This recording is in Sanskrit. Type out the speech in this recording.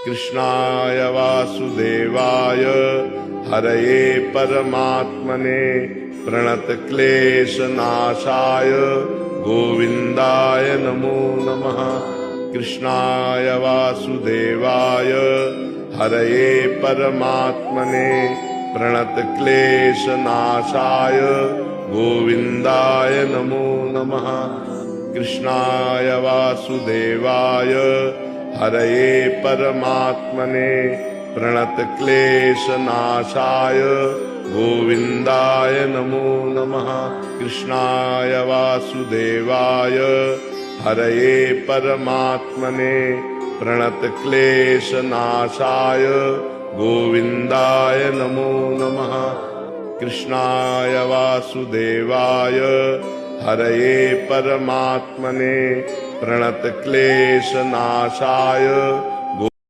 कृष्णाय वासुदेवाय हरये परमात्मने प्रणतक्लेशनाशाय गोविन्दाय नमो नमः। कृष्णाय वासुदेवाय हरये परमात्मने प्रणतक्लेशनाशाय गोविन्दाय नमो नमः। कृष्णाय वासुदेवाय हरये परमात्मने प्रणतक्लेशनाशाय गोविन्दाय नमो नमः। कृष्णाय वासुदेवाय हरये परमात्मने प्रणतक्लेशनाशाय गोविन्दाय नमो नमः। कृष्णाय वासुदेवाय हरये परमात्मने प्रणतक्लेशनाशाय